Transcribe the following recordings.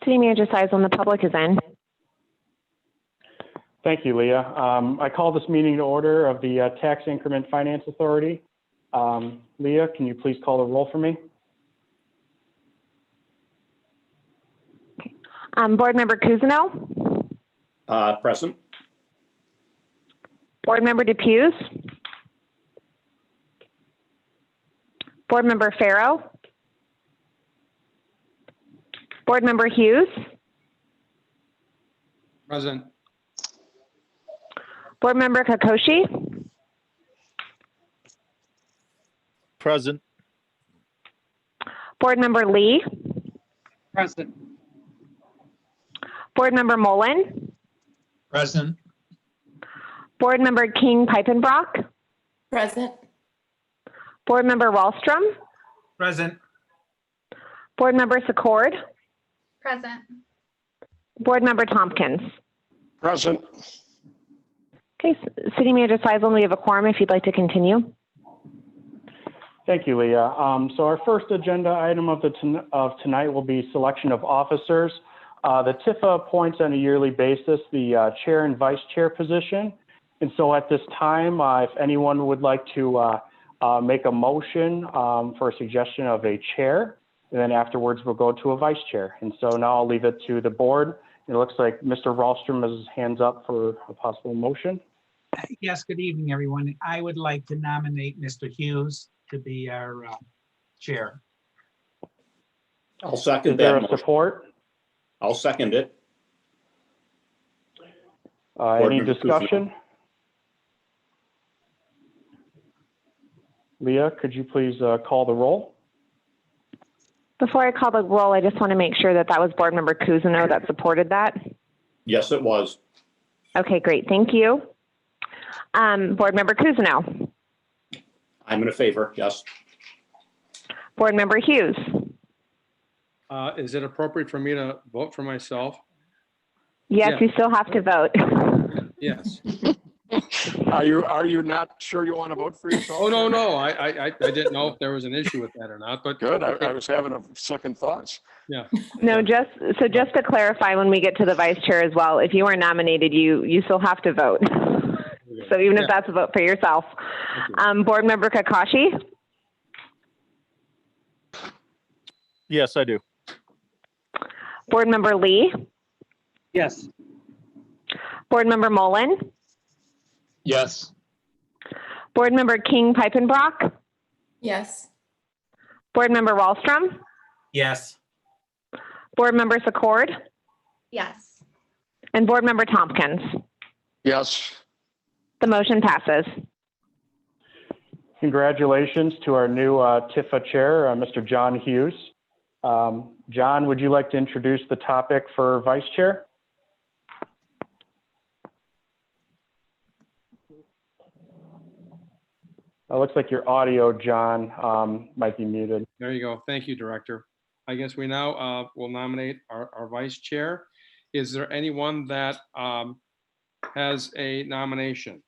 City Manager Seisel, the public is in. Thank you, Leah. I call this meeting to order of the Tax Increment Finance Authority. Leah, can you please call the roll for me? Board Member Cousineau. Present. Board Member Depews. Board Member Farrow. Board Member Hughes. Present. Board Member Kakoshi. Present. Board Member Lee. Present. Board Member Mullen. Present. Board Member King Pipenbrock. Present. Board Member Wallstrom. Present. Board Member Secord. Present. Board Member Tompkins. Present. Okay, City Manager Seisel, we have a quorum if you'd like to continue. Thank you, Leah. So our first agenda item of tonight will be selection of officers. The TIFA appoints on a yearly basis the chair and vice chair position. And so at this time, if anyone would like to make a motion for a suggestion of a chair, and then afterwards we'll go to a vice chair. And so now I'll leave it to the board. It looks like Mr. Wallstrom has his hands up for a possible motion. Yes, good evening, everyone. I would like to nominate Mr. Hughes to be our chair. I'll second Is there that a motion. support? I'll second it. Any Member discussion? Leah, could you please call the roll? Before I call the roll, I just want to make sure that that was Board Member Cousineau that supported that. Yes, it was. Okay, great, thank you. Board Member Cousineau. I'm in favor, yes. Board Member Hughes. Is it appropriate for me to vote for myself? Yes, Yeah. you still have to vote. Yes. Are you not sure you want to vote for yourself? Oh, no. I didn't know if there was an issue with that or not, but. Good. I was having a second thoughts. Yeah. No, just to clarify, when we get to the vice chair as well, if you are nominated, you still have to vote. So even if that's a vote for yourself. Board Member Kakashi. Yes, I do. Board Member Lee. Yes. Board Member Mullen. Yes. Board Member King Pipenbrock. Yes. Board Member Wallstrom. Yes. Board Member Secord. Yes. And Board Member Tompkins. Yes. The motion passes. Congratulations to our new TIFA chair, Mr. John Hughes. John, would you like to introduce the topic for vice chair? It looks like your audio, John, might be muted. There you go. Thank you, Director. I guess we now will nominate our vice chair. Is there anyone that has a nomination?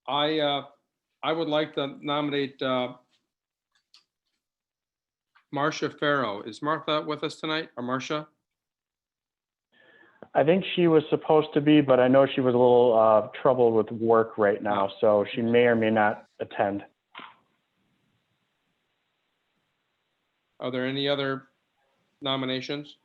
I would like to nominate Marcia Farrow. Is Martha with us tonight, or Marcia? I think she was supposed to be, but I know she was a little troubled with work right now, so she may or may not attend. Are there any other nominations?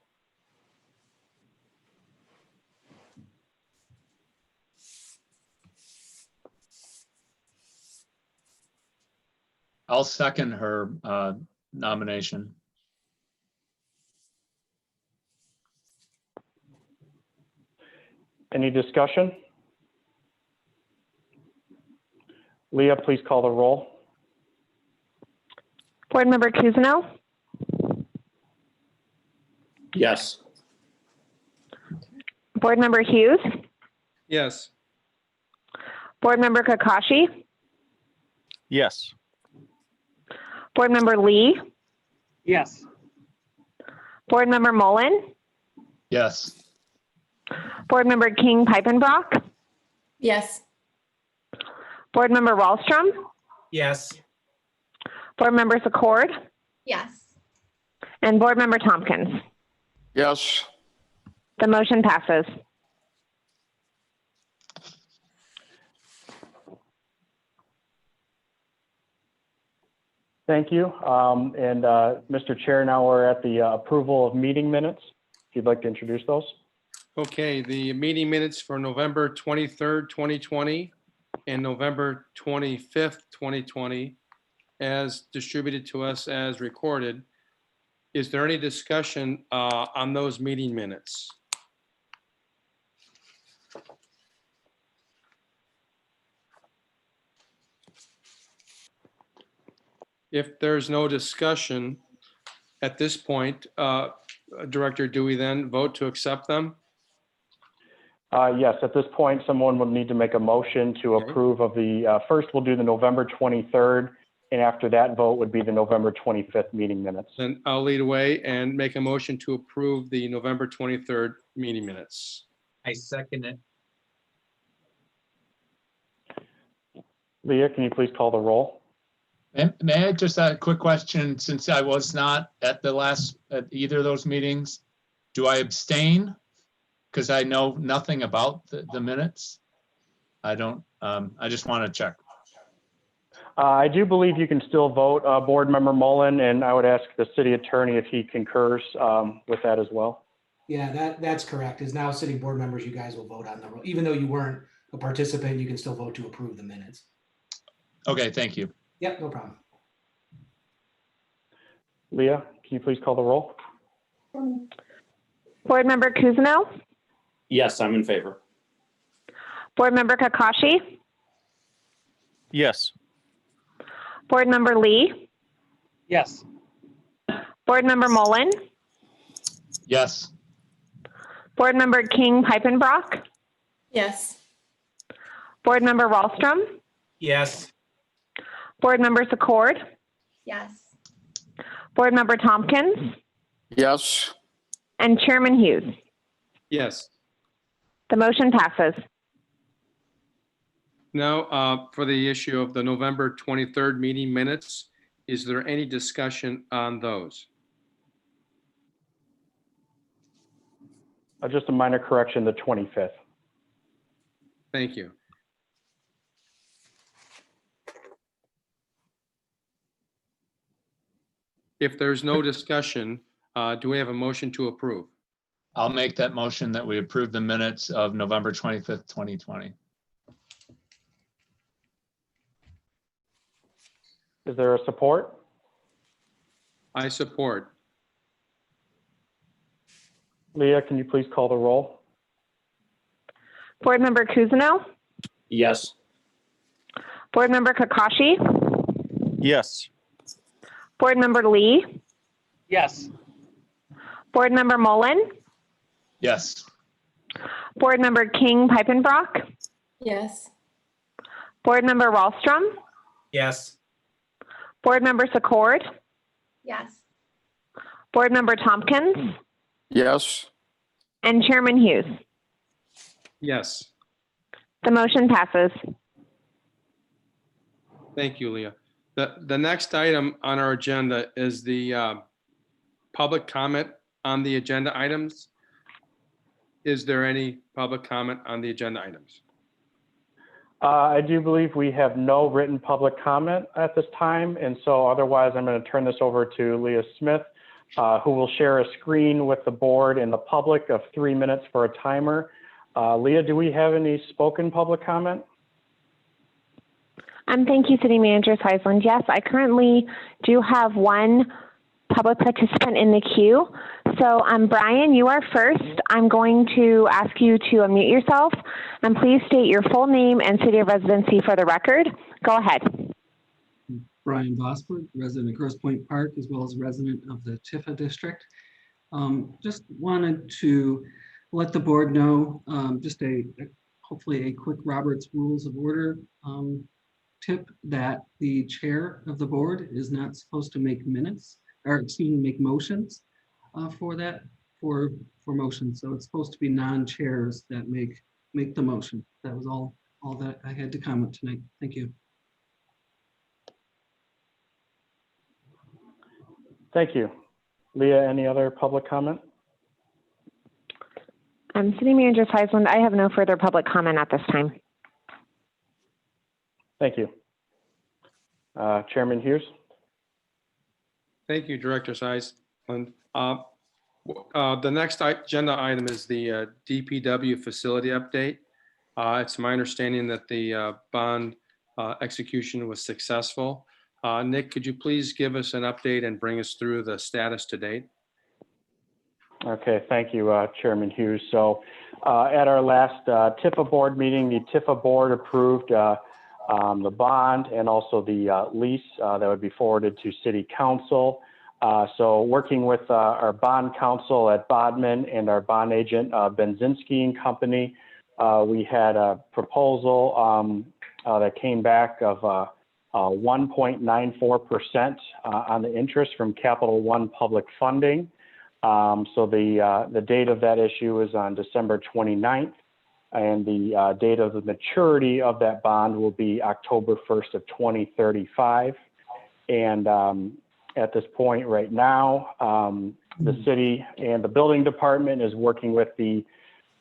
I'll second her nomination. Any discussion? Leah, please call the roll. Board Member Cousineau. Yes. Board Member Hughes. Yes. Board Member Kakashi. Yes. Board Member Lee. Yes. Board Member Mullen. Yes. Board Member King Pipenbrock. Yes. Board Member Wallstrom. Yes. Board Member Secord. Yes. And Board Member Tompkins. Yes. The motion passes. Thank you. Mr. Chair, now we're at the approval of meeting minutes. If you'd like to introduce those. Okay, the meeting minutes for November 23rd, 2020 and November 25th, 2020, as distributed to us as recorded. Is there any discussion on those meeting minutes? If there's no discussion at this point, Director, do we then vote to accept them? Yes, at this point, someone would need to make a motion to Okay. approve of the, first we'll do the November 23rd, and after that vote would be the November 25th meeting minutes. Then I'll lead away and make a motion to approve the November 23rd meeting minutes. I second it. Leah, can you please call the roll? May I just ask a quick question, since I was not at at either of those meetings? Do I abstain? Because I know nothing about the minutes. I don't, I just want to check. I do believe you can still vote, Board Member Mullen, and I would ask the city attorney if he concurs with that as well. Yeah, that's correct. As now sitting board members, you guys will vote on the, even though you weren't a participant, you can still vote to approve the minutes. Okay, thank you. Yep, no problem. Leah, can you please call the roll? Board Member Kuzno. Yes, I'm in favor. Board Member Kakashi. Yes. Board Member Lee. Yes. Board Member Mullen. Yes. Board Member King Pipenbrock. Yes. Board Member Wallstrom. Yes. Board Member Secord. Yes. Board Member Tompkins. Yes. And Chairman Hughes. Yes. The motion passes. Now, for the issue of the November 23rd meeting minutes, is there any discussion on those? Just a minor correction, the 25th. Thank you. If there's no discussion, do we have a motion to approve? I'll make that motion that we approve the minutes of November 25th, 2020. Is there a support? I support. Leah, can you please call the roll? Board Member Kuzno. Yes. Board Member Kakashi. Yes. Board Member Lee. Yes. Board Member Mullen. Yes. Board Member King Pipenbrock. Yes. Board Member Wallstrom. Yes. Board Member Secord. Yes. Board Member Tompkins. Yes. And Chairman Hughes. Yes. The motion passes. Thank you, Leah. The next item on our agenda is the public comment on the agenda items. Is there any public comment on the agenda items? I do believe we have no written public comment at this time, and so otherwise I'm going to turn this over to Leah Smith, who will share a screen with the board and the public of 3 minutes for a timer. Leah, do we have any spoken public comment? Thank you, City Manager Seisland. Yes, I currently do have one public participant in the queue. So, Brian, you are first. I'm going to ask you to unmute yourself, and please state your full name and city of residency for the record. Go ahead. Brian Bosford, resident of Grosse Pointe Park, as well as resident of the Tifa district. Just wanted to let the board know, just hopefully a quick Robert's Rules of Order tip, that the chair of the board is not supposed to make minutes, or excuse me, make motions for motions. So it's supposed to be non-chairs that make the motion. That was all that I had to comment tonight. Thank you. Thank you. Leah, any other public comment? City Manager Seisland, I have no further public comment at this time. Thank you. Chairman Hughes? Thank you, Director Seisland. The next agenda item is the DPW facility update. It's my understanding that the bond execution was successful. Nick, could you please give us an update and bring us through the status to date? Okay, thank you, Chairman Hughes. So at our last TIFA board meeting, the TIFA board approved the bond and also the lease that would be forwarded to City Council. So working with our bond counsel at Bodman and our bond agent, Benzinski and Company, we had a proposal that came back of 1.94% on the interest from Capital One public funding. So the date of that issue is on December 29th, and the date of the maturity of that bond will be October 1st of 2035. And at this point right now, the city and the building department is working with the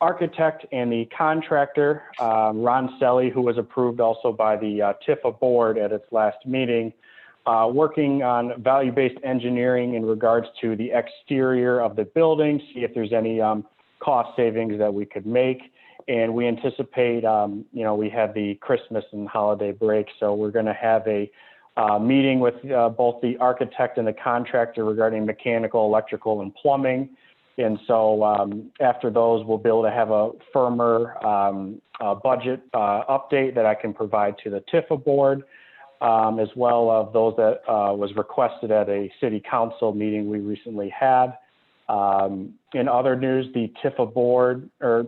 architect and the contractor, Ron Selly, who was approved also by the TIFA board at its last meeting, working on value-based engineering in regards to the exterior of the building, see if there's any cost savings that we could make. And we anticipate, we have the Christmas and holiday break, so we're going to have a meeting with both the architect and the contractor regarding mechanical, electrical, and plumbing. And so after those, we'll be able to have a firmer budget update that I can provide to the TIFA board, as well as those that was requested at a city council meeting we recently had. In other news, the TIFA board, the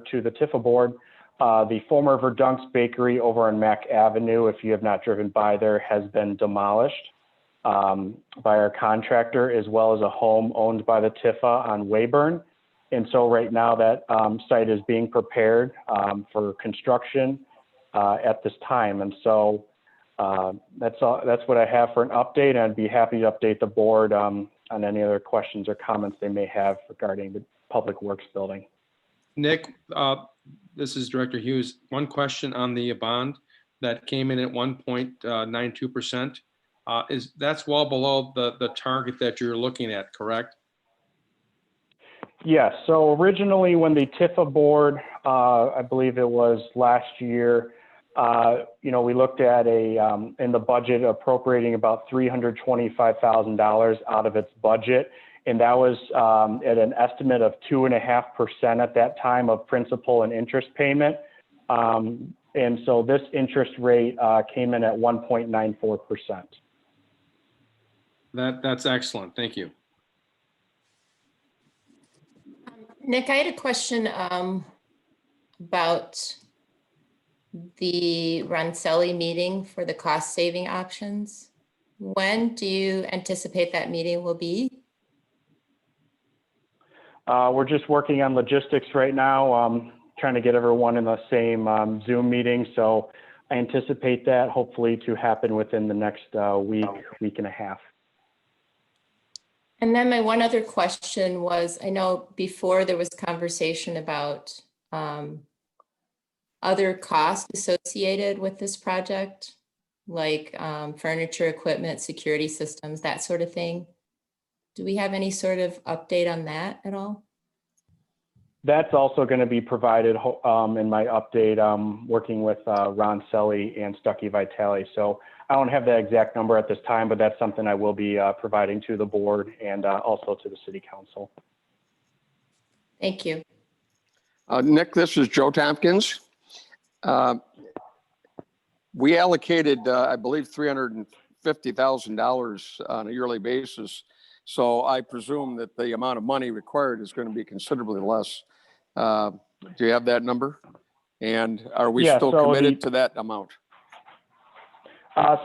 former Verdunk's Bakery over on Mack Avenue, if you have not driven by there, has been demolished by our contractor, as well as a home owned by the TIFA on Weyburn. And so right now that site is being prepared for construction at this time. And so that's what I have for an update. I'd be happy to update the board on any other questions or comments they may have regarding the Public Works building. Nick, this is Director Hughes. One question on the bond that came in at 1.92%. That's well below the target that you're looking at, correct? Yes. So originally, when the TIFA board, I believe it was last year, we looked at in the budget appropriating about $325,000 out of its budget, and that was at an estimate of 2.5% at that time of principal and interest payment. And so this interest rate came in at 1.94%. That's excellent. Thank you. Nick, I had a question about the Roncelli meeting for the cost saving options. When do you anticipate that meeting will be? We're just working on logistics right now, trying to get everyone in the same Zoom meeting. So I anticipate that hopefully to happen within the next week and a half. And then my one other question was, I know before there was conversation about other costs associated with this project, like furniture, equipment, security systems, that sort of thing. Do we have any sort of update on that at all? That's also going to be provided in my update, working with Ron Selly and Stuckey Vitale. So I don't have that exact number at this time, but that's something I will be providing to the board and also to the city council. Thank you. Nick, this is Joe Tompkins. We allocated, I believe, $350,000 on a yearly basis. So I presume that the amount of money required is going to be considerably less. Do you have that number? And are we still committed to that amount?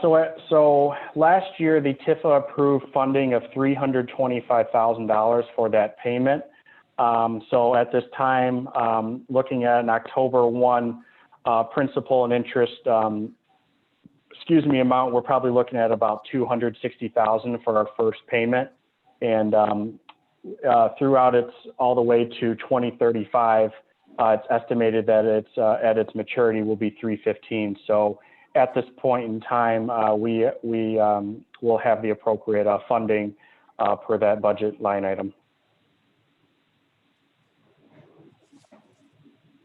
So last year, the TIFA approved funding of $325,000 for that payment. So at this time, looking at an October 1 principal and interest, amount, we're probably looking at about $260,000 for our first payment. And throughout all the way to 2035. It's estimated that it's at its maturity will be 315. So at this point in time, we will have the appropriate funding per that budget line item.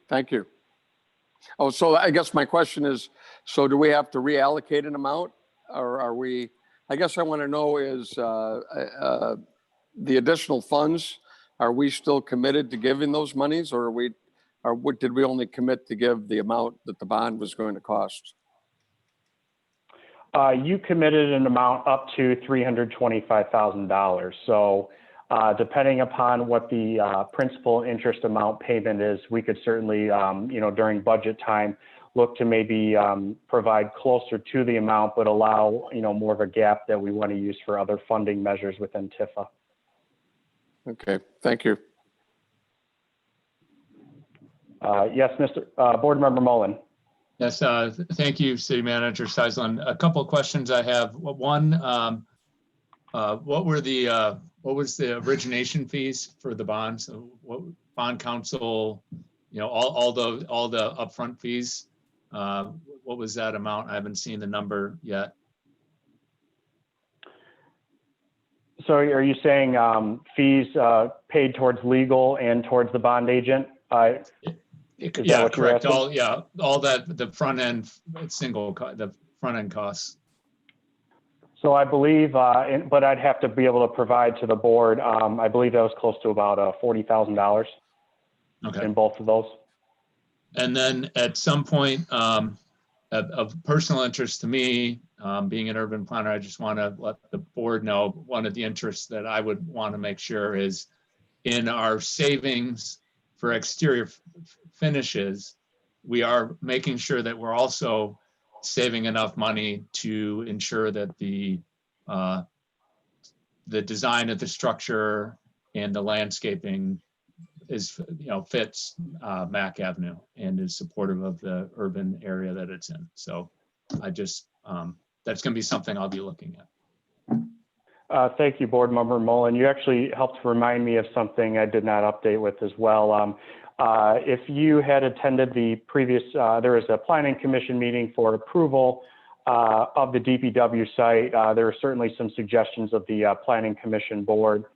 Thank you. Oh, so I guess my question is, so do we have to reallocate an amount, or are we, I guess I want to know is the additional funds, are we still committed to giving those monies, or did we only commit to give the amount that the bond was going to cost? You committed an amount up to $325,000. So depending upon what the principal interest amount payment is, we could certainly, during budget time, look to maybe provide closer to the amount, but allow, more of a gap that we want to use for other funding measures within TIFA. Okay, thank you. Yes, Board Member Mullen. Yes, thank you, City Manager Seisland. A couple of questions I have. One, what was the origination fees for the bonds? What bond counsel, all the upfront fees? What was that amount? I haven't seen the number yet. So are you saying fees paid towards legal and towards the bond agent? Yeah, correct. All that, the front end the front end costs. So I believe, but I'd have to be able to provide to the board. I believe that was close to about $40,000 in both of those. And then at some point, of personal interest to me, being an urban planner, I just want to let the board know one of the interests that I would want to make sure is in our savings for exterior finishes, we are making sure that we're also saving enough money to ensure that the design of the structure and the landscaping is, fits Mack Avenue and is supportive of the urban area that it's in. So I just, that's going to be something I'll be looking at. Thank you, Board Member Mullen. You actually helped remind me of something I did not update with as well. If you had attended the previous, there was a Planning Commission meeting for approval of the DPW site. There were certainly some suggestions of the Planning Commission Board,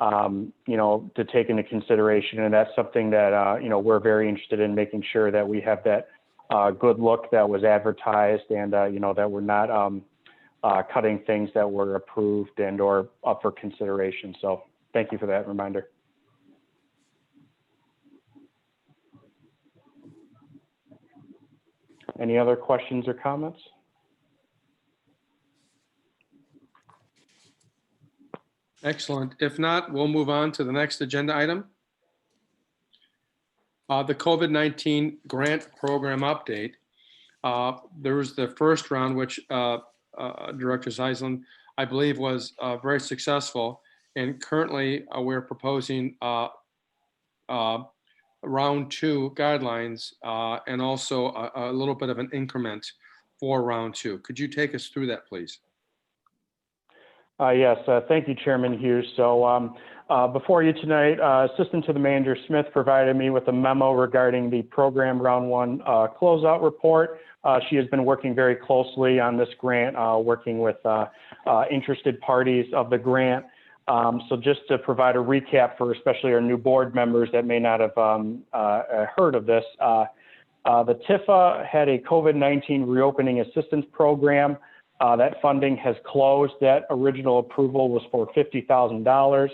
to take into consideration. And that's something that, we're very interested in making sure that we have that good look that was advertised and, that we're not cutting things that were approved and or up for consideration. So thank you for that reminder. Any other questions or comments? Excellent. If not, we'll move on to the next agenda item. The COVID-19 grant program update. There was the first round, which Director Seisland, I believe, was very successful. And currently, we're proposing round 2 guidelines and also a little bit of an increment for round 2. Could you take us through that, please? Yes, thank you, Chairman Hughes. So before you tonight, Assistant to the Manager Smith provided me with a memo regarding the program round 1 closeout report. She has been working very closely on this grant, working with interested parties of the grant. So just to provide a recap for especially our new board members that may not have heard of this, the TIFA had a COVID-19 reopening assistance program. That funding has closed. That original approval was for $50,000.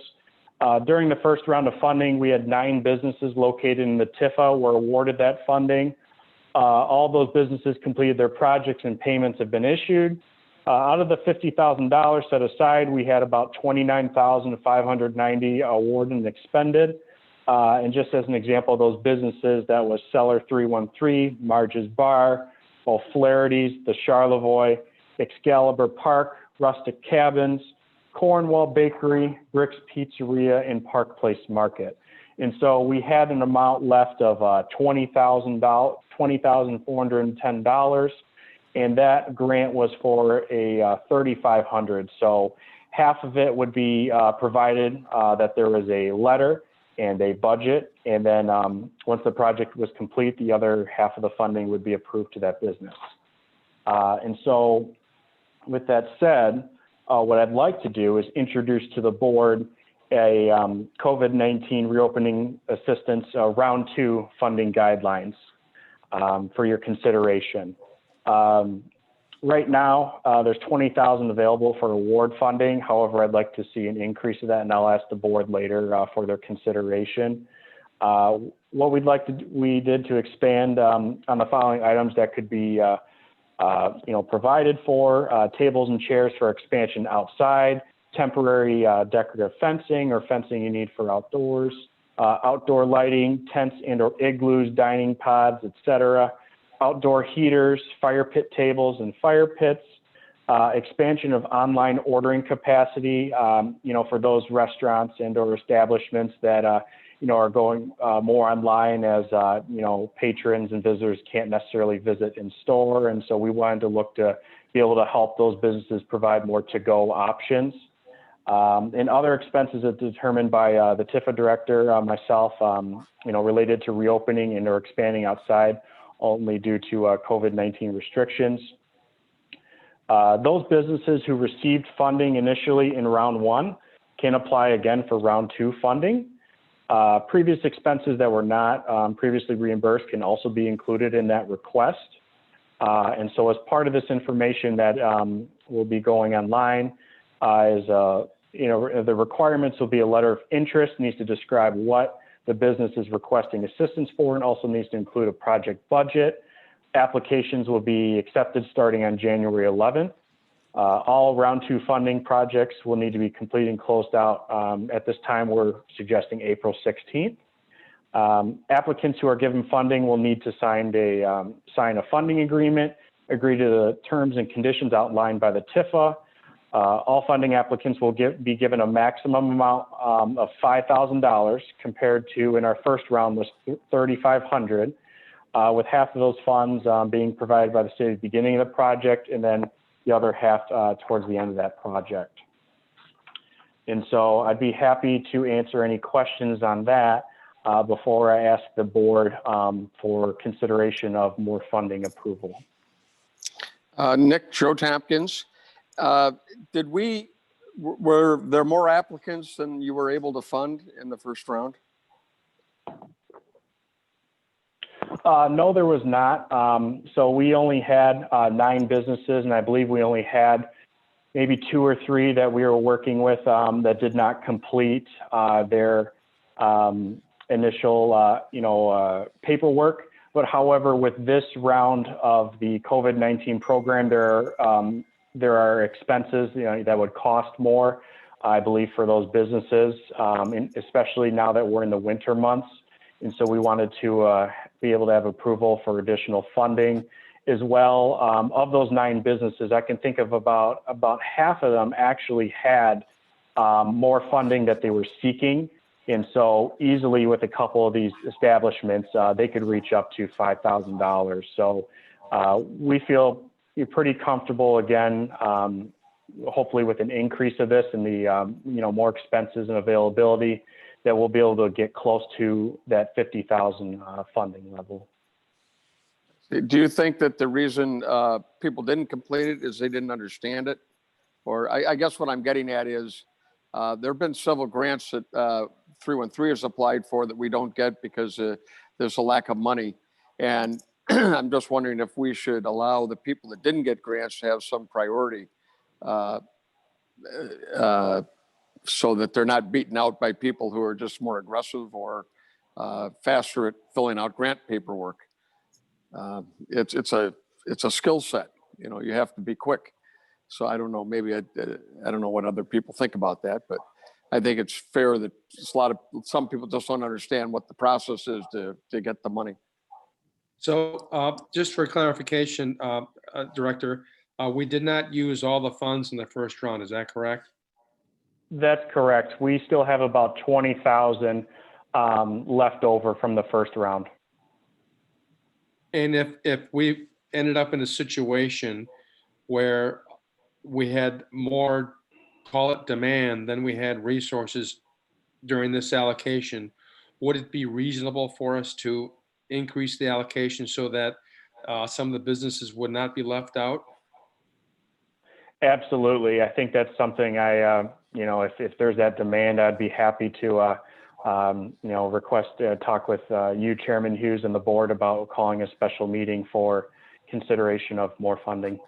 During the first round of funding, we had 9 businesses located in the TIFA were awarded that funding. All those businesses completed their projects and payments have been issued. Out of the $50,000 set aside, we had about $29,590 awarded and expended. And just as an example of those businesses, that was Cellar 313, Marge's Bar, O'Flaherty's, the Charlevoix, Excalibur Park, Rustic Cabins, Cornwall Bakery, Rick's Pizzeria, and Park Place Market. And so we had an amount left of $20,410, and that grant was for a $3,500. So half of it would be provided that there was a letter and a budget. And then once the project was complete, the other half of the funding would be approved to that business. And so with that said, what I'd like to do is introduce to the board a COVID-19 reopening assistance round 2 funding guidelines for your consideration. Right now, there's $20,000 available for award funding. However, I'd like to see an increase of that, and I'll ask the board later for their consideration. What we did to expand on the following items that could be provided for: tables and chairs for expansion outside, temporary decorative fencing or fencing you need for outdoors, outdoor lighting, tents and/or igloos, dining pods, etc., outdoor heaters, fire pit tables and fire pits, expansion of online ordering capacity, for those restaurants and/or establishments that are going more online as patrons and visitors can't necessarily visit in store, and so we wanted to look to be able to help those businesses provide more to-go options. And other expenses are determined by the TIFA director, myself, related to reopening and/or expanding outside, only due to COVID-19 restrictions. Those businesses who received funding initially in round 1 can apply again for round 2 funding. Previous expenses that were not previously reimbursed can also be included in that request. And so as part of this information that will be going online the requirements will be a letter of interest, needs to describe what the business is requesting assistance for, and also needs to include a project budget. Applications will be accepted starting on January 11th. All round 2 funding projects will need to be completed and closed out. At this time, we're suggesting April 16th. Applicants who are given funding will need to sign a funding agreement, agree to the terms and conditions outlined by the TIFA. All funding applicants will be given a maximum amount of $5,000 compared to in our first round was $3,500, with half of those funds being provided by the state at the beginning of the project and then the other half towards the end of that project. And so I'd be happy to answer any questions on that before I ask the board for consideration of more funding approval. Nick, Joe Tompkins. Were there more applicants than you were able to fund in the first round? No, there was not. So we only had 9 businesses, and I believe we only had maybe 2 or 3 that we were working with that did not complete their initial, paperwork. But however, with this round of the COVID-19 program, there are expenses that would cost more, I believe, for those businesses, and especially now that we're in the winter months. And so we wanted to be able to have approval for additional funding as well. Of those 9 businesses, I can think of about half of them actually had more funding that they were seeking. And so easily with a couple of these establishments, they could reach up to $5,000. So we feel pretty comfortable again, hopefully with an increase of this and the more expenses and availability, that we'll be able to get close to that 50,000 funding level. Do you think that the reason people didn't complete it is they didn't understand it? Or I guess what I'm getting at is there have been several grants that 313 has applied for that we don't get because there's a lack of money. And I'm just wondering if we should allow the people that didn't get grants to have some priority so that they're not beaten out by people who are just more aggressive or faster at filling out grant paperwork. It's a skill set. You have to be quick. So I don't know, maybe I don't know what other people think about that, but I think it's fair that some people just don't understand what the process is to get the money. So just for clarification, Director, we did not use all the funds in the first round. Is that correct? That's correct. We still have about 20,000 left over from the first round. And if we ended up in a situation where we had more call it demand than we had resources during this allocation, would it be reasonable for us to increase the allocation so that some of the businesses would not be left out? Absolutely. I think that's something if there's that demand, I'd be happy to, request talk with you, Chairman Hughes, and the board about calling a special meeting for consideration of more funding.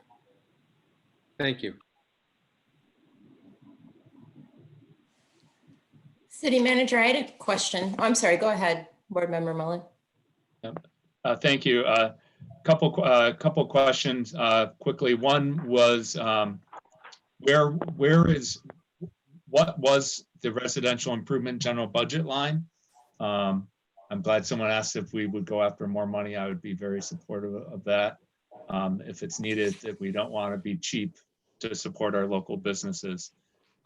Thank you. City Manager, I had a question. I'm sorry, go ahead, Board Member Mullen. Thank you. Couple questions quickly. One was what was the residential improvement general budget line? I'm glad someone asked if we would go after more money. I would be very supportive of that. If it's needed, if we don't want to be cheap to support our local businesses.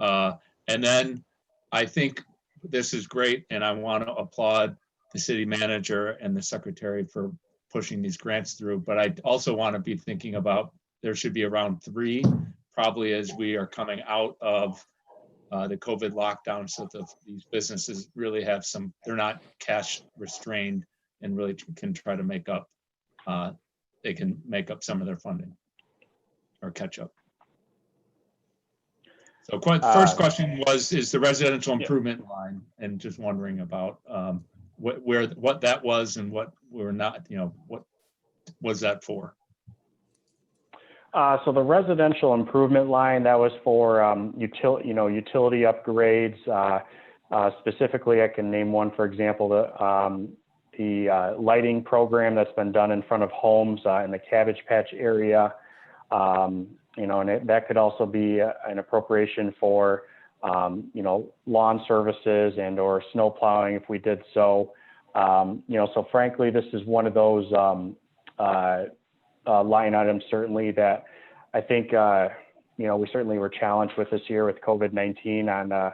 And then I think this is great, and I want to applaud the city manager and the secretary for pushing these grants through, but I also want to be thinking about there should be around 3, probably as we are coming out of the COVID lockdown, so that these businesses really have they're not cash restrained and really can try to make up, they can make up some of their funding or catch up. So first question is the residential improvement line, and just wondering about what that was and what we're not, what was that for? So the residential improvement line, that was for utility upgrades. Specifically, I can name one, for example, the lighting program that's been done in front of homes in the Cabbage Patch area. And that could also be an appropriation for, lawn services and or snow plowing if we did so. So frankly, this is one of those line items certainly that I think, we certainly were challenged with this year with COVID-19 on,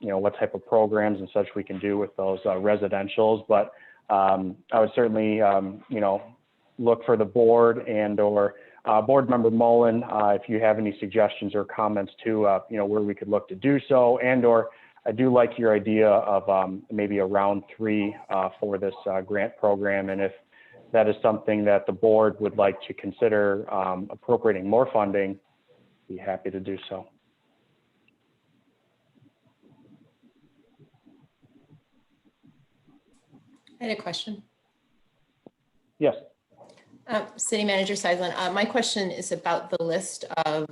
what type of programs and such we can do with those residentials. But I would certainly, look for the board and or Board Member Mullen, if you have any suggestions or comments too, where we could look to do so, and or I do like your idea of maybe a round 3 for this grant program. And if that is something that the board would like to consider appropriating more funding, be happy to do so. I had a question. Yes. City Manager Seisland, my question is about the list of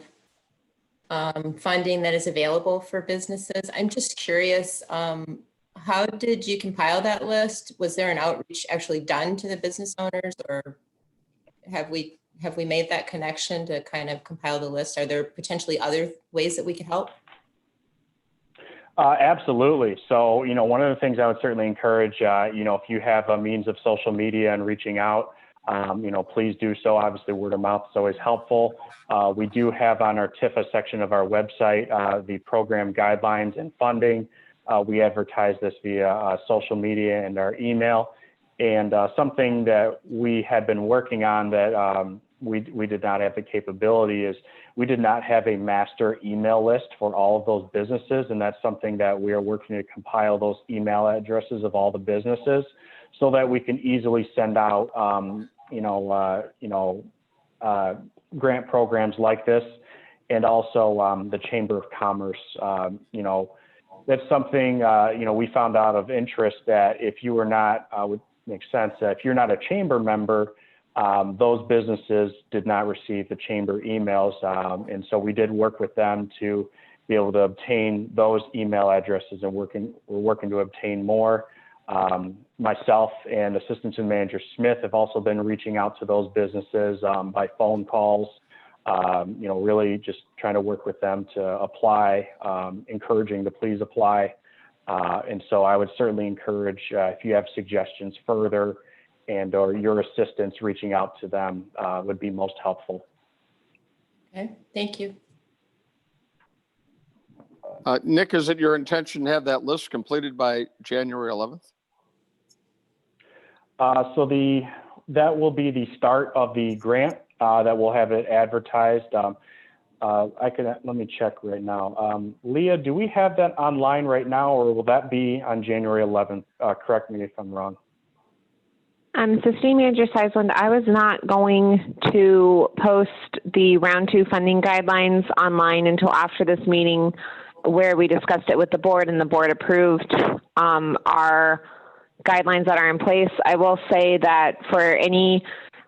funding that is available for businesses. I'm just curious, how did you compile that list? Was there an outreach actually done to the business owners, or have we made that connection to kind of compile the list? Are there potentially other ways that we could help? Absolutely. So, one of the things I would certainly encourage, if you have a means of social media and reaching out, please do so. Obviously, word of mouth is always helpful. We do have on our TIFA section of our website the program guidelines and funding. We advertise this via social media and our email. And something that we had been working on that we did not have the capability is we did not have a master email list for all of those businesses. And that's something that we are working to compile those email addresses of all the businesses so that we can easily send out, grant programs like this, and also the Chamber of Commerce. That's something, we found out of interest that if you were not, would make sense, if you're not a chamber member, those businesses did not receive the chamber emails. And so we did work with them to be able to obtain those email addresses, and we're working to obtain more. Myself and Assistant City Manager Smith have also been reaching out to those businesses by phone calls, really just trying to work with them to apply, encouraging to please apply. And so I would certainly encourage, if you have suggestions further and or your assistance reaching out to them would be most helpful. Okay, thank you. Nick, is it your intention to have that list completed by January 11th? So that will be the start of the grant that we'll have it advertised. let me check right now. Leah, do we have that online right now, or will that be on January 11th? Correct me if I'm wrong. So City Manager Seisland, I was not going to post the round 2 funding guidelines online until after this meeting, where we discussed it with the board and the board approved our guidelines that are in place. I will say that for any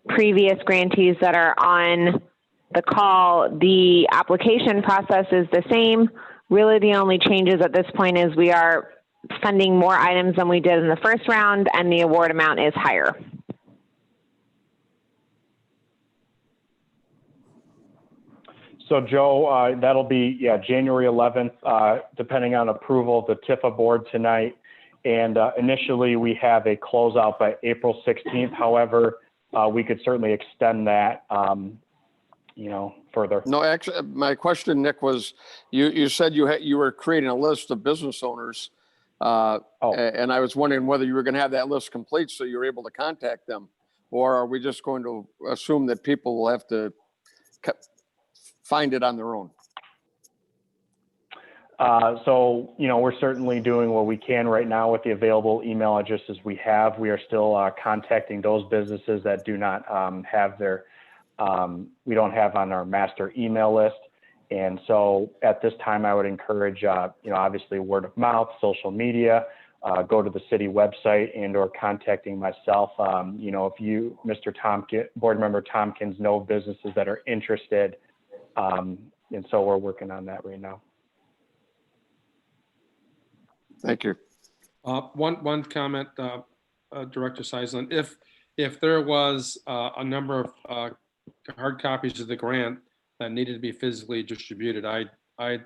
previous grantees that are on the call, the application process is the same. Really, the only changes at this point is we are funding more items than we did in the first round, and the award amount is higher. So Joe, that'll be, January 11th, depending on approval of the TIFA board tonight. And initially we have a closeout by April 16th. However, we could certainly extend that, further. No, actually, my question, Nick, was you said you were creating a list of business owners. And I was wondering whether you were going to have that list complete so you're able to contact them, or are we just going to assume that people will have to find it on their own? So, we're certainly doing what we can right now with the available email addresses we have. We are still contacting those businesses that do not have we don't have on our master email list. And so at this time, I would encourage, obviously word of mouth, social media, go to the city website, and or contacting myself. If you, Mr. Tompkins, Board Member Tompkins, know businesses that are interested. And so we're working on that right now. Thank you. One comment, Director Seisland. If there was a number of hard copies of the grant that needed to be physically distributed, I'd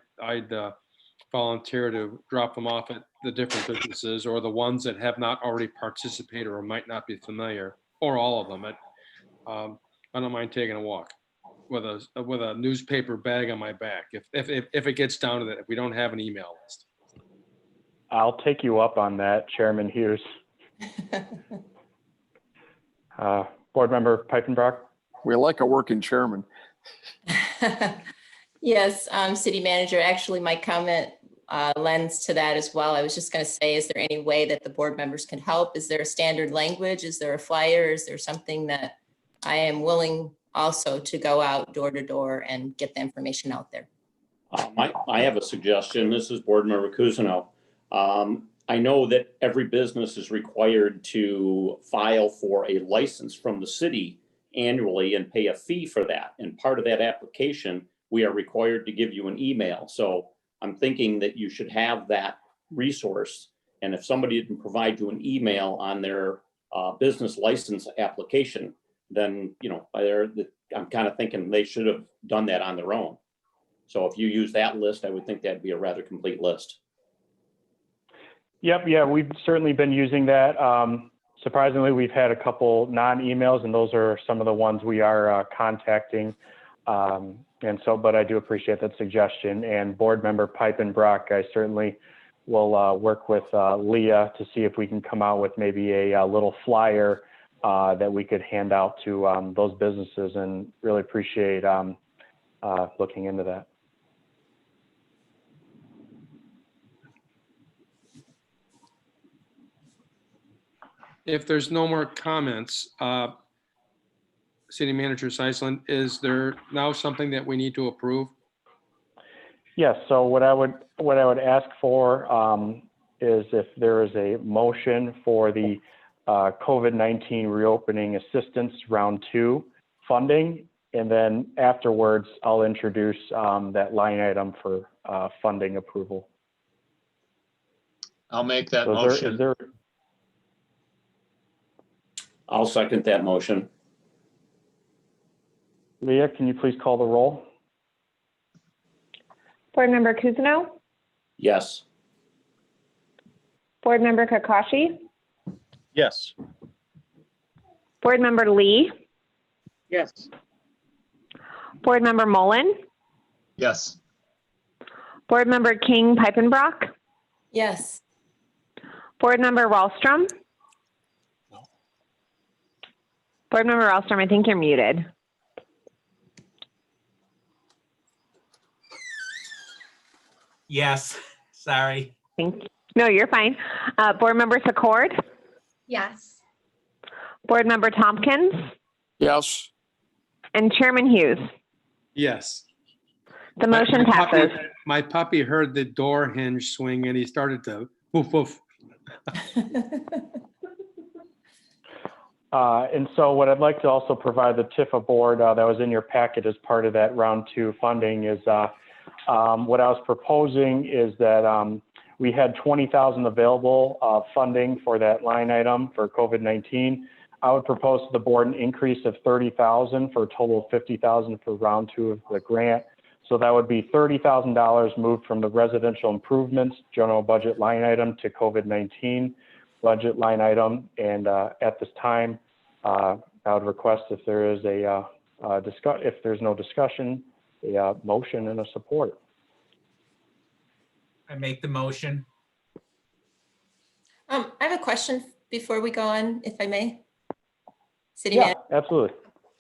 volunteer to drop them off at the different businesses, or the ones that have not already participated or might not be familiar, or all of them. I don't mind taking a walk with a newspaper bag on my back if it gets down to that, if we don't have an email list. I'll take you up on that, Chairman Hughes. Board Member Pfeifenbrock. We like a working chairman. Yes, City Manager, actually my comment lends to that as well. I was just going to say, is there any way that the board members can help? Is there a standard language? Is there a flyer? Is there something that I am willing also to go out door to door and get the information out there? I have a suggestion. This is Board Member Cousineau. I know that every business is required to file for a license from the city annually and pay a fee for that. And part of that application, we are required to give you an email. So I'm thinking that you should have that resource. And if somebody didn't provide you an email on their business license application, then, I'm kind of thinking they should have done that on their own. So if you use that list, I would think that'd be a rather complete list. Yep. Yeah, we've certainly been using that. Surprisingly, we've had a couple non-emails, and those are some of the ones we are contacting. But I do appreciate that suggestion. And Board Member Pfeifenbrock, I certainly will work with Leah to see if we can come out with maybe a little flyer that we could hand out to those businesses, and really appreciate looking into that. If there's no more comments, City Manager Seisland, is there now something that we need to approve? Yes. So what I would ask for is if there is a motion for the COVID-19 reopening assistance round 2 funding, and then afterwards I'll introduce that line item for funding approval. I'll make that motion. I'll second that motion. Leah, can you please call the roll? Board Member Cousineau? Yes. Board Member Kakashi? Yes. Board Member Lee? Yes. Board Member Mullen? Yes. Board Member King Pfeifenbrock? Yes. Board Member Wallstrom? Board Member Wallstrom, I think you're muted. Yes, sorry. Thank you. No, you're fine. Board Member Secord, Yes. Board Member Tompkins, Yes. and Chairman Hughes. Yes. The motion passes. My puppy heard the door hinge swing and he started to woof woof. And so what I'd like to also provide the TIFA board that was in your packet as part of that round 2 funding is what I was proposing is that we had 20,000 available funding for that line item for COVID-19. I would propose to the board an increase of 30,000 for a total of 50,000 for round 2 of the grant. So that would be $30,000 moved from the residential improvements general budget line item to COVID-19 budget line item. And at this time, I would request if there is if there's no discussion, a motion and a support. I make the motion. I have a question before we go on, if I may. City Yeah, Manager, absolutely.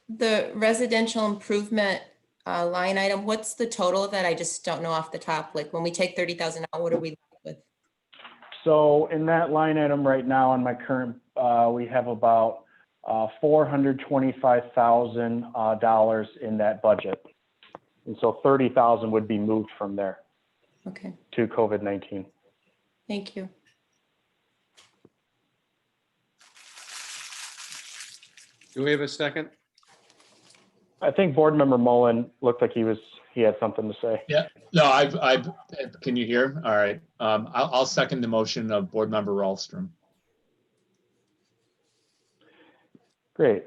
the residential improvement line item, what's the total of that? I just don't know off the top. Like when we take 30,000 out, what are we left with? So in that line item right now on my current, we have about $425,000 in that budget. And so 30,000 would be moved from there Okay, to COVID-19. thank you. Do we have a second? I think Board Member Mullen looked like he had something to say. Yeah, no, can you hear? All right. I'll second the motion of Board Member Ralstrom. Great.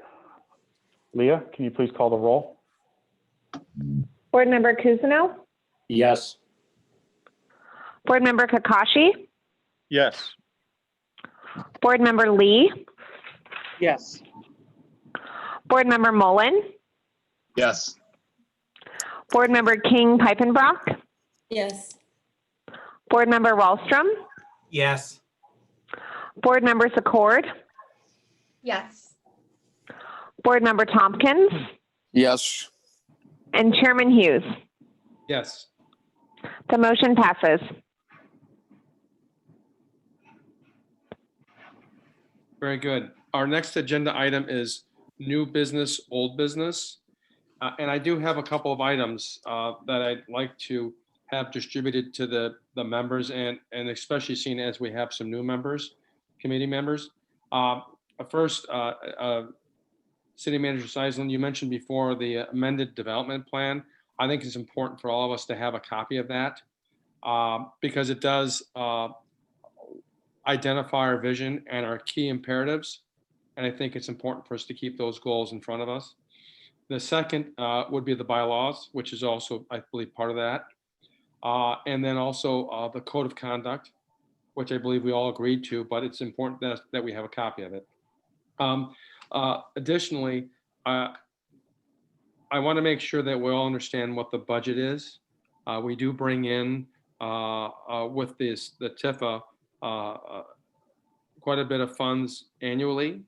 Leah, can you please call the roll? Board Member Kuzino, Yes. Board Member Kakashi, Yes. Board Member Lee, Yes. Board Member Mullen, Yes. Board Member King Pipenbrock, Yes, Board Member Wallstrom, Yes. Board Member Secord, Yes. Board Member Tompkins, Yes. and Chairman Hughes. Yes. The motion passes. Very good. Our next agenda item is new business, old business. And I do have a couple of items that I'd like to have distributed to the members and especially seeing as we have some new members, committee members. First, City Manager Seisland, you mentioned before the amended development plan. I think it's important for all of us to have a copy of that because it does identify our vision and our key imperatives. And I think it's important for us to keep those goals in front of us. The second would be the bylaws, which is also, I believe, part of that. And then also the code of conduct, which I believe we all agreed to, but it's important that we have a copy of it. Additionally, I want to make sure that we all understand what the budget is. We do bring in with the TIFA quite a bit of funds annually,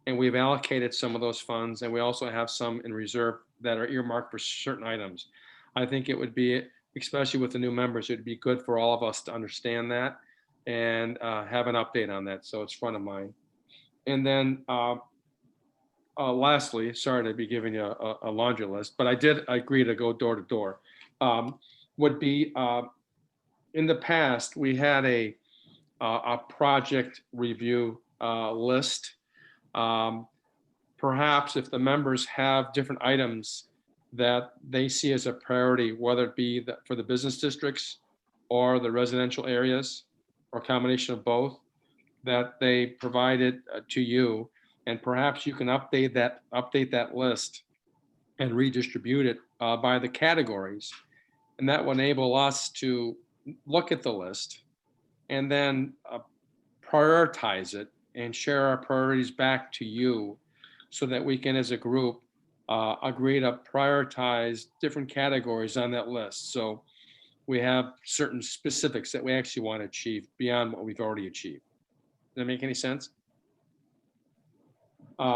and we've allocated some of those funds, and we also have some in reserve that are earmarked for certain items. I think it would be, especially with the new members, it'd be good for all of us to understand that and have an update on that, so it's front of mind. And then lastly, sorry to be giving you a laundry list, but I did agree to go door to door. Would be in the past we had a project review list. Perhaps if the members have different items that they see as a priority, whether it be for the business districts or the residential areas, or a combination of both, that they provide it to you, and perhaps you can update that list and redistribute it by the categories, and that will enable us to look at the list and then prioritize it and share our priorities back to you, so that we can, as a group, agree to prioritize different categories on that list. So we have certain specifics that we actually want to achieve beyond what we've already achieved. Does that make any sense?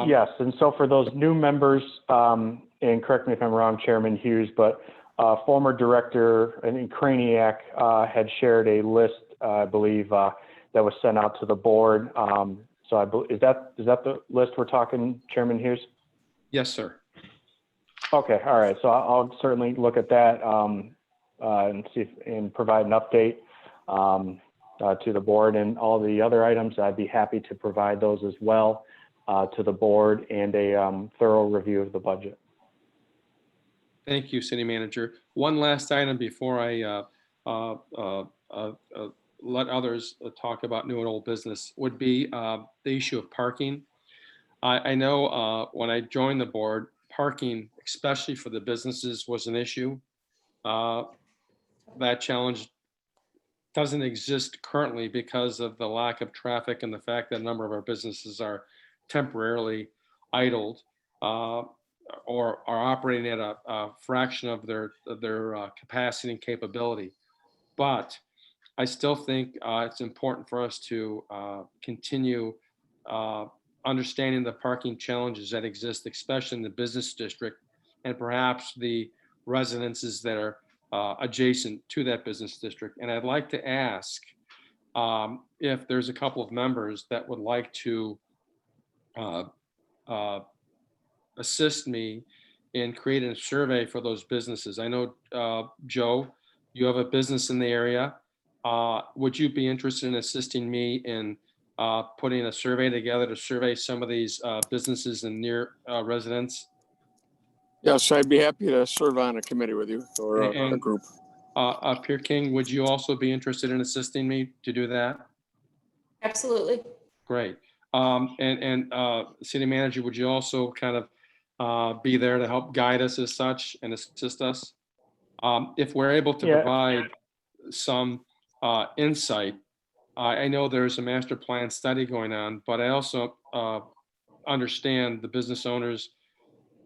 Yes, and so for those new members, and correct me if I'm wrong, Chairman Hughes, but former director, Increment, had shared a list, I believe, that was sent out to the board. Is that the list we're talking, Chairman Hughes? Yes, sir. Okay, all right. So I'll certainly look at that and see and provide an update to the board, and all the other items. I'd be happy to provide those as well to the board, and a thorough review of the budget. Thank you, City Manager. One last item before I let others talk about new and old business would be the issue of parking. I know when I joined the board, parking, especially for the businesses, was an issue. That challenge doesn't exist currently because of the lack of traffic and the fact that a number of our businesses are temporarily idled or are operating at a fraction of their capacity and capability. But I still think it's important for us to continue understanding the parking challenges that exist, especially in the business district, and perhaps the residences that are adjacent to that business district. And I'd like to ask if there's a couple of members that would like to assist me in creating a survey for those businesses. I know, Joe, you have a business in the area. Would you be interested in assisting me in putting a survey together to survey some of these businesses and near residents? Yes, I'd be happy to serve on a committee with you or a group. Pierre King, would you also be interested in assisting me to do that? Absolutely. Great. And City Manager, would you also kind of be there to help guide us as such and assist us? If we're able to provide some insight, I know there's a master plan study going on, but I also understand the business owners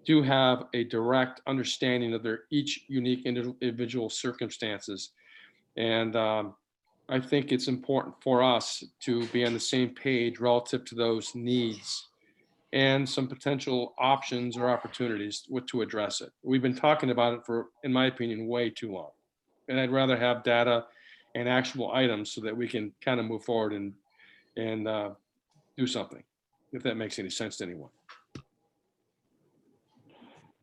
do have a direct understanding of their each unique individual circumstances. And I think it's important for us to be on the same page relative to those needs and some potential options or opportunities to address it. We've been talking about it for, in my opinion, way too long. And I'd rather have data and actual items so that we can kind of move forward and do something, if that makes any sense to anyone.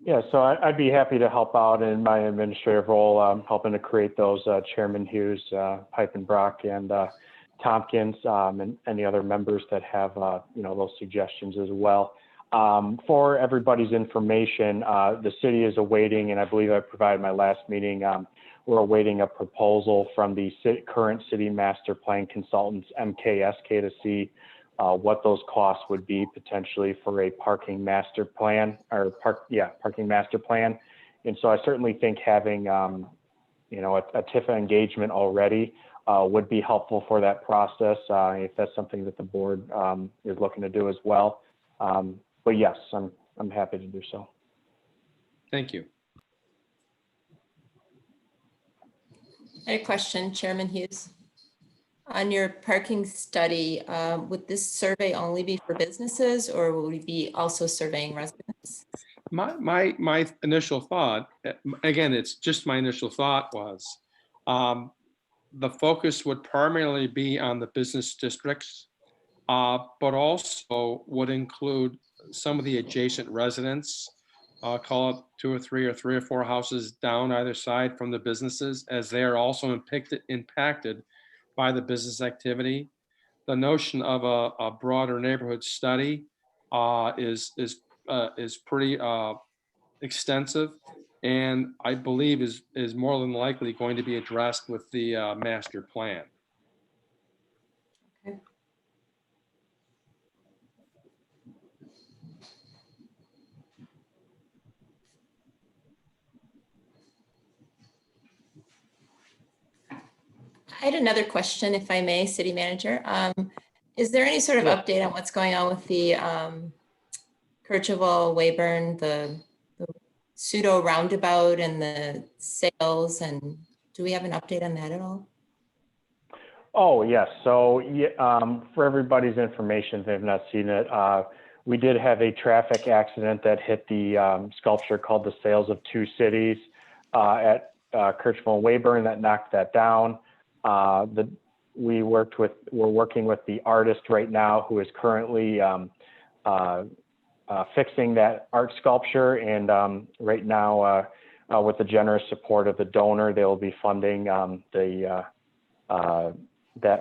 Yeah, so I'd be happy to help out in my administrative role, helping to create those, Chairman Hughes, Pipenbrock, and Tompkins, and any other members that have, those suggestions as well. For everybody's information, the city is awaiting, and I believe I provided my last meeting, we're awaiting a proposal from the current city master plan consultants, MKSK, to see what those costs would be potentially for a parking master plan parking master plan. And so I certainly think having, a TIFA engagement already would be helpful for that process, if that's something that the board is looking to do as well. But yes, I'm happy to do so. Thank you. I had a question, Chairman Hughes. On your parking study, would this survey only be for businesses, or will we be also surveying residents? My initial thought, again, it's just my initial thought, was the focus would primarily be on the business districts, but also would include some of the adjacent residents, call it 2 or 3 or 3 or 4 houses down either side from the businesses, as they are also impacted by the business activity. The notion of a broader neighborhood study is pretty extensive, and I believe is more than likely going to be addressed with the master plan. Okay. I had another question, if I may, City Manager. Is there any sort of update on what's going on with the Kercheval, Weyburn, the pseudo roundabout and the sales? And do we have an update on that at all? Oh, yes. So for everybody's information, if they've not seen it, we did have a traffic accident that hit the sculpture called the Sails of Two Cities. at Kirchville and Weyburn that knocked that down. We're working with the artist right now who is currently fixing that art sculpture, and right now with the generous support of the donor, they will be funding that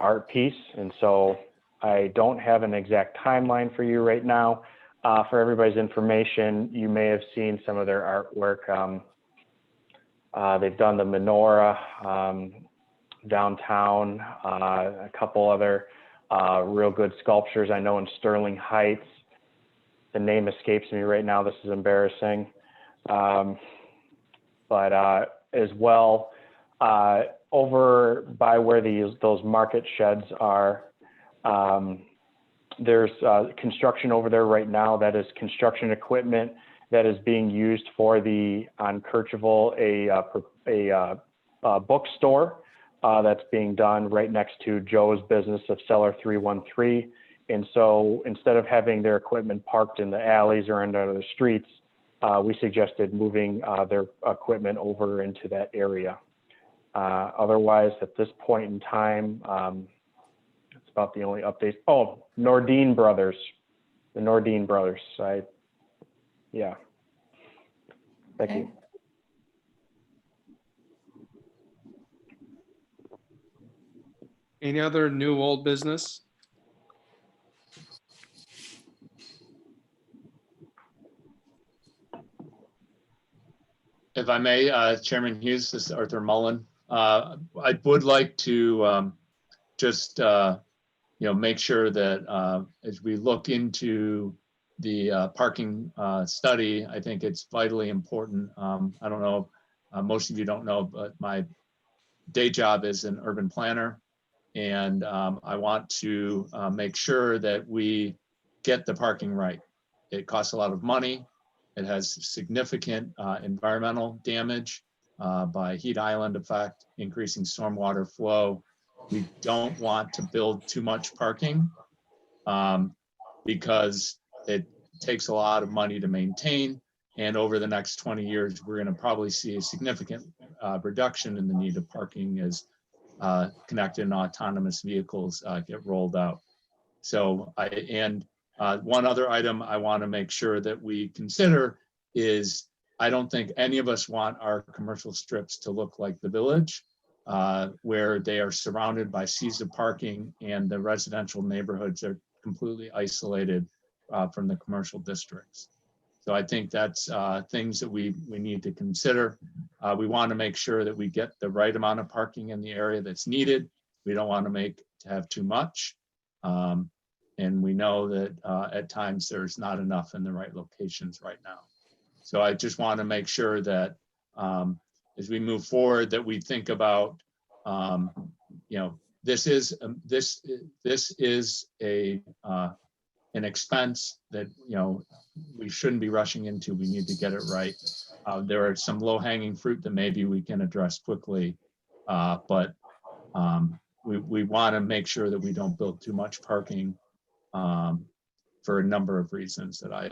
art piece. And so I don't have an exact timeline for you right now. For everybody's information, you may have seen some of their artwork. They've done the menorah downtown, a couple other real good sculptures I know in Sterling Heights. The name escapes me right now. This is embarrassing. But as well, over by where those market sheds are, there's construction over there right now. That is construction equipment that is being used for on Kirchville, a bookstore that's being done right next to Joe's business of Cellar 313. And so instead of having their equipment parked in the alleys or under the streets, we suggested moving their equipment over into that area. Otherwise, at this point in time, that's about the only updates. Oh, Nordine Brothers, the Nordine Brothers. Yeah. Thank you. Any other new old business? If I may, Chairman Hughes, this is Arthur Mullen. I would like to just make sure that as we look into the parking study, I think it's vitally important. I don't know, most of you don't know, but my day job is an urban planner, and I want to make sure that we get the parking right. It costs a lot of money. It has significant environmental damage by heat island effect, increasing stormwater flow. We don't want to build too much parking because it takes a lot of money to maintain. And over the next 20 years, we're going to probably see a significant reduction in the need of parking as connected and autonomous vehicles get rolled out. So one other item I want to make sure that we consider is I don't think any of us want our commercial strips to look like the Village, where they are surrounded by seas of parking and the residential neighborhoods are completely isolated from the commercial districts. So I think that's things that we need to consider. We want to make sure that we get the right amount of parking in the area that's needed. We don't want to have too much. And we know that at times there's not enough in the right locations right now. So I just want to make sure that as we move forward, that we think about, this is an expense that we shouldn't be rushing into. We need to get it right. There are some low-hanging fruit that maybe we can address quickly, but we want to make sure that we don't build too much parking for a number of reasons that I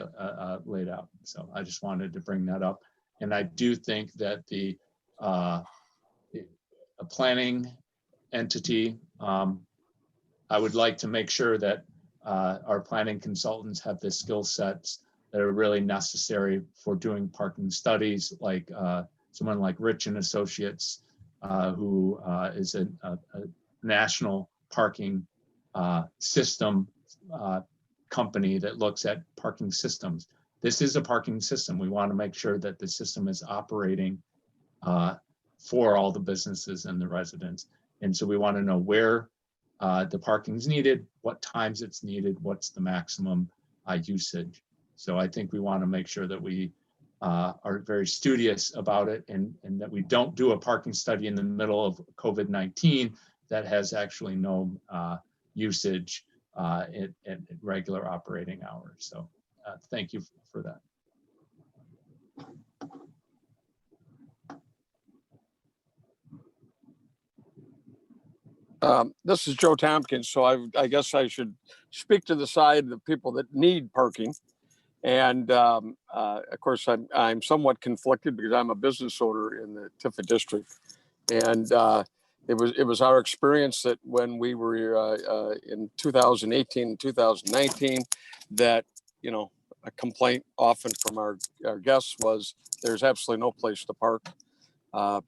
laid out. So I just wanted to bring that up. And I do think that a planning entity, I would like to make sure that our planning consultants have the skill sets that are really necessary for doing parking studies, like someone like Rich and Associates, who is a national parking system company that looks at parking systems. This is a parking system. We want to make sure that the system is operating for all the businesses and the residents. And so we want to know where the parking is needed, what times it's needed, what's the maximum usage. So I think we want to make sure that we are very studious about it, and that we don't do a parking study in the middle of COVID-19 that has actually no usage at regular operating hours. So thank you for that. This is Joe Tompkins, so I guess I should speak to the side of the people that need parking. And of course, I'm somewhat conflicted because I'm a business owner in the Tifa district. And it was our experience that when we were in 2018 and 2019, that, you know, a complaint often from our guests was there's absolutely no place to park.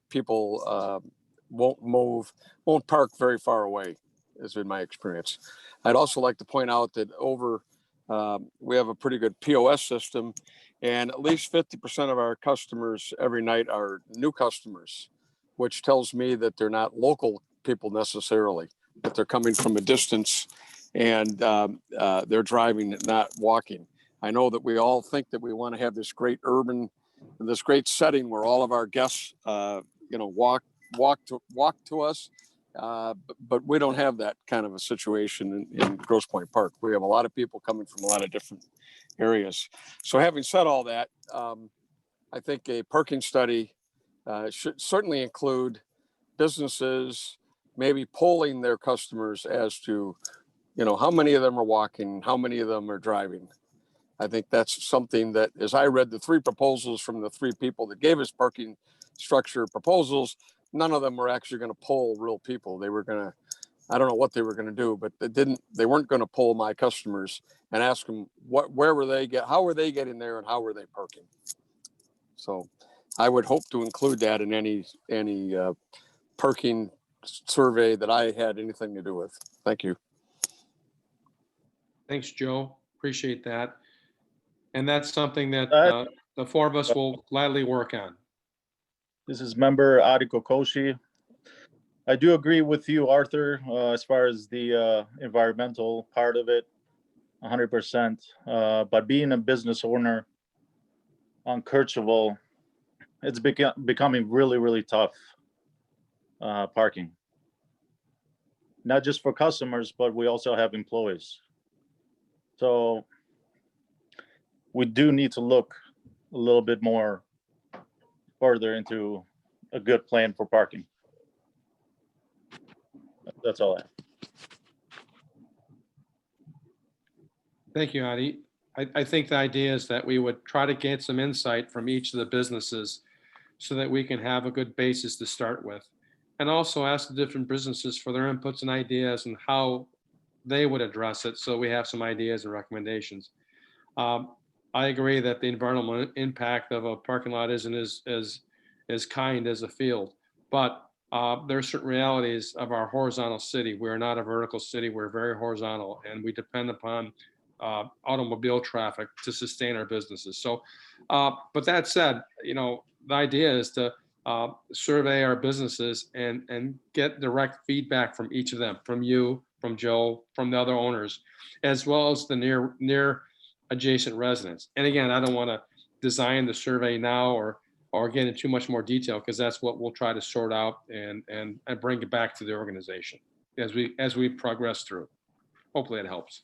People won't park very far away, has been my experience. I'd also like to point out that we have a pretty good POS system, and at least 50% of our customers every night are new customers, which tells me that they're not local people necessarily, that they're coming from a distance and they're driving, not walking. I know that we all think that we want to have this great this great setting where all of our guests, walk to us. But we don't have that kind of a situation in Grosse Pointe Park. We have a lot of people coming from a lot of different areas. So having said all that, I think a parking study should certainly include businesses, maybe polling their customers as to, how many of them are walking, how many of them are driving. I think that's something that, as I read the 3 proposals from the 3 people that gave us parking structure proposals, none of them were actually going to poll real people. They were going to, I don't know what they were going to do, but they weren't going to poll my customers and ask them how were they getting there and how were they parking? So I would hope to include that in any parking survey that I had anything to do with. Thank you. Thanks, Joe. Appreciate that. And that's something that the 4 of us will gladly work on. This is member Adi Kokoshi. I do agree with you, Arthur, as far as the environmental part of it, 100%. But being a business owner on Kercheval, it's becoming really, really tough parking. Not just for customers, but we also have employees. So we do need to look a little bit more further into a good plan for parking. That's all I have. Thank you, Adi. I think the idea is that we would try to get some insight from each of the businesses so that we can have a good basis to start with. And also ask the different businesses for their inputs and ideas and how they would address it, so we have some ideas and recommendations. I agree that the environmental impact of a parking lot isn't as kind as a field, but there are certain realities of our horizontal city. We're not a vertical city, we're very horizontal, and we depend upon automobile traffic to sustain our businesses. So, but that said, the idea is to survey our businesses and get direct feedback from each of them, from you, from Joe, from the other owners, as well as the near adjacent residents. And again, I don't want to design the survey now or get into too much more detail, because that's what we'll try to sort out and bring it back to the organization as we progress through. Hopefully it helps.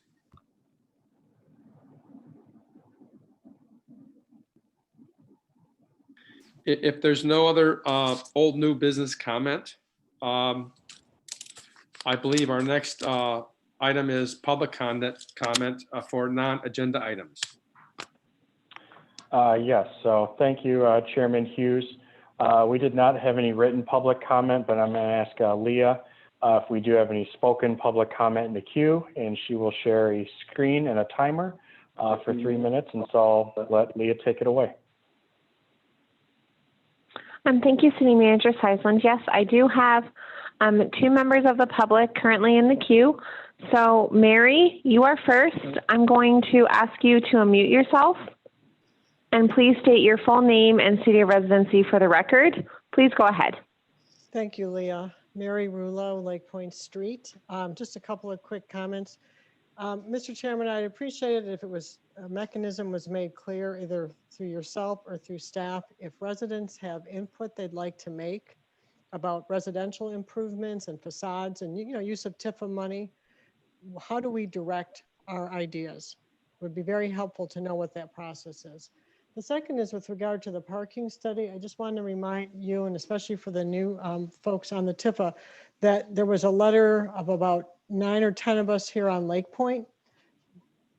If there's no other old new business comment, I believe our next item is public comment for non-agenda items. Yes, so thank you, Chairman Hughes. We did not have any written public comment, but I'm going to ask Leah if we do have any spoken public comment in the queue, and she will share a screen and a timer for 3 minutes, and so I'll let Leah take it away. Thank you, City Manager Seisland. Yes, I do have 2 members of the public currently in the queue. So Mary, you are first. I'm going to ask you to unmute yourself. And please state your full name and city of residency for the record. Please go ahead. Thank you, Leah. Mary Rulo, Lake Point Street. Just a couple of quick comments. Mr. Chairman, I'd appreciate it if a mechanism was made clear either through yourself or through staff. If residents have input they'd like to make about residential improvements and facades and use of TIFA money, how do we direct our ideas? It would be very helpful to know what that process is. The second is with regard to the parking study. I just want to remind you, and especially for the new folks on the TIFA, that there was a letter of about 9 or 10 of us here on Lake Point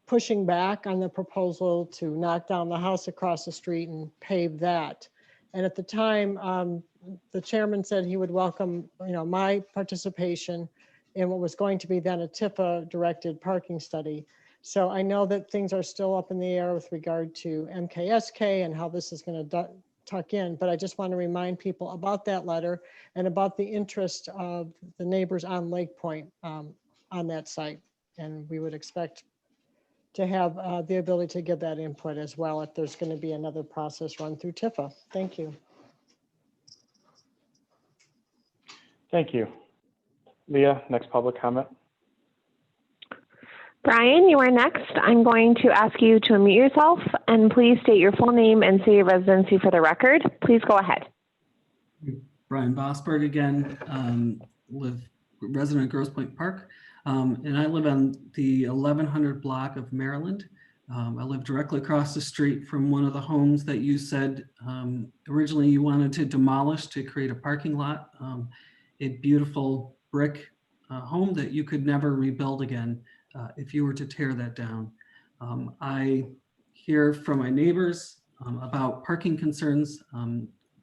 pushing back on the proposal to knock down the house across the street and pave that. And at the time, the chairman said he would welcome, my participation in what was going to be then a TIFA-directed parking study. So I know that things are still up in the air with regard to MKSK and how this is going to tuck in, but I just want to remind people about that letter and about the interest of the neighbors on Lake Point on that site. And we would expect to have the ability to give that input as well if there's going to be another process run through TIFA. Thank you. Thank you. Leah, next public comment. Brian, you are next. I'm going to ask you to unmute yourself and please state your full name and city of residency for the record. Please go ahead. Brian Bosberg again, resident of Grosse Pointe Park, and I live on the 1100 block of Maryland. I live directly across the street from one of the homes that you said originally you wanted to demolish to create a parking lot. A beautiful brick home that you could never rebuild again if you were to tear that down. I hear from my neighbors about parking concerns.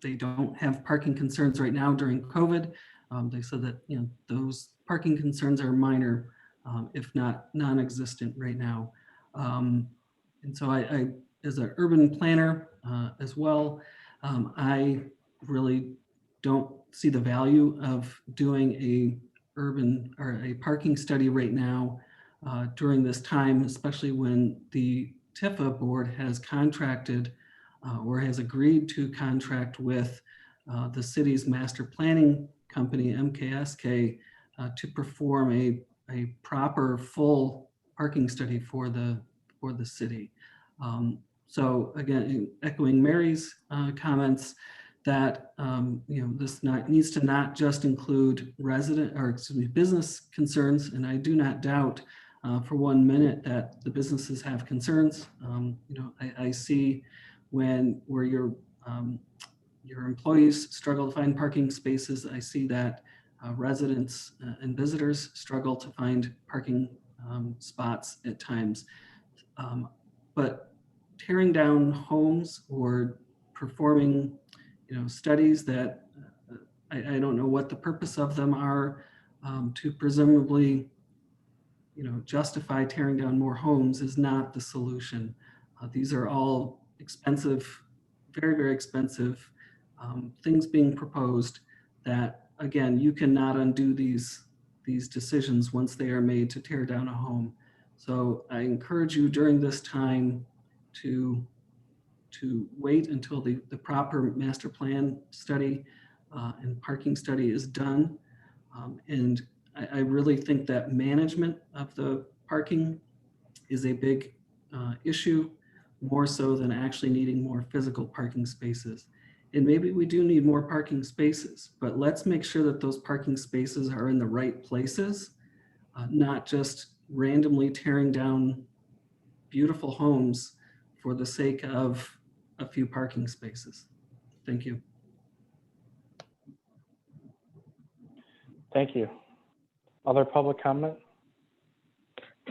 They don't have parking concerns right now during COVID. They said that those parking concerns are minor, if not non-existent right now. And so I as an urban planner as well, I really don't see the value of doing a urban or a parking study right now during this time, especially when the TIFA board has contracted or has agreed to contract with the city's master planning company, MKSK, to perform a proper full parking study for the city. So again, echoing Mary's comments, that this needs to not just include business concerns, and I do not doubt for 1 minute that the businesses have concerns. I see where your employees struggle to find parking spaces. I see that residents and visitors struggle to find parking spots at times. But tearing down homes or performing studies that I don't know what the purpose of them are, to presumably justify tearing down more homes is not the solution. These are all expensive, very, very expensive things being proposed that, again, you cannot undo these decisions once they are made to tear down a home. So I encourage you during this time to wait until the proper master plan study and parking study is done. And I really think that management of the parking is a big issue, more so than actually needing more physical parking spaces. And maybe we do need more parking spaces, but let's make sure that those parking spaces are in the right places, not just randomly tearing down beautiful homes for the sake of a few parking spaces. Thank you. Thank you. Other public comment?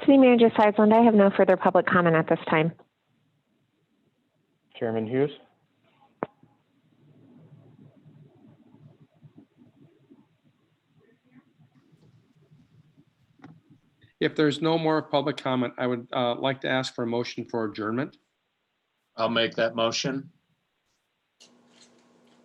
City Manager Seisland, I have no further public comment at this time. Chairman Hughes? If there's no more public comment, I would like to ask for a motion for adjournment. I'll make that motion.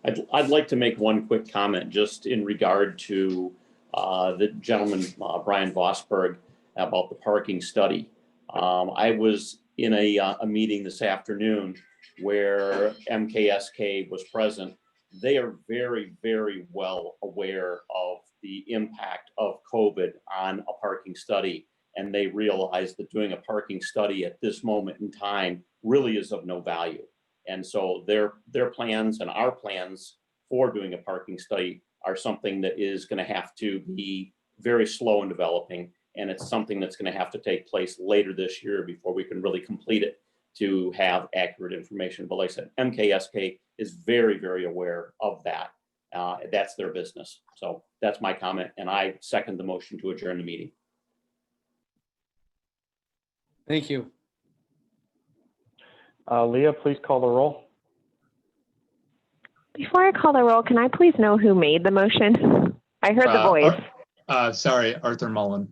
I'd like to make one quick comment just in regard to the gentleman, Brian Vosberg, about the parking study. I was in a meeting this afternoon where MKSK was present. They are very, very well aware of the impact of COVID on a parking study. And they realize that doing a parking study at this moment in time really is of no value. And so their plans and our plans for doing a parking study are something that is going to have to be very slow in developing. And it's something that's going to have to take place later this year before we can really complete it to have accurate information. But like I said, MKSK is very, very aware of that. That's their business. So that's my comment. And I second the motion to adjourn the meeting. Thank you. Leah, please call the roll. Before I call the roll, can I please know who made the motion? I heard the voice. Sorry, Arthur Mullen.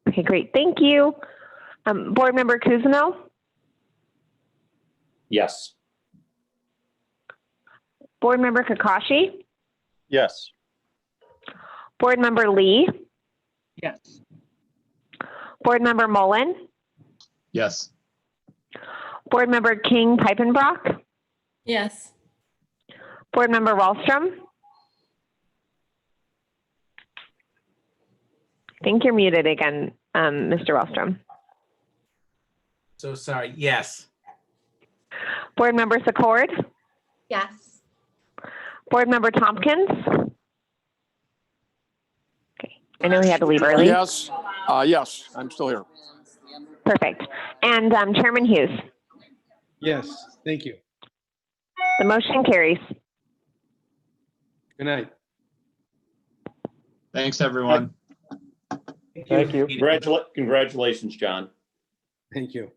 Okay, great. Thank you. Board Member Cousineau, Yes. Board Member Kakashi, Yes. Board Member Lee, Yes. Board Member Mullen, Yes. Board Member King Pipenbrock, Yes. Board Member Wallstrom. I think you're muted again, Mr. Wallstrom. So sorry. Yes. Board Member Secord, Yes. Board Member Tompkins. Okay, I know he had to leave early. Yes, yes, I'm still here. Perfect. And Chairman Hughes. Yes, thank you. The motion carries. Good night. Thanks, everyone. Thank you. Congratulations, John. Thank you.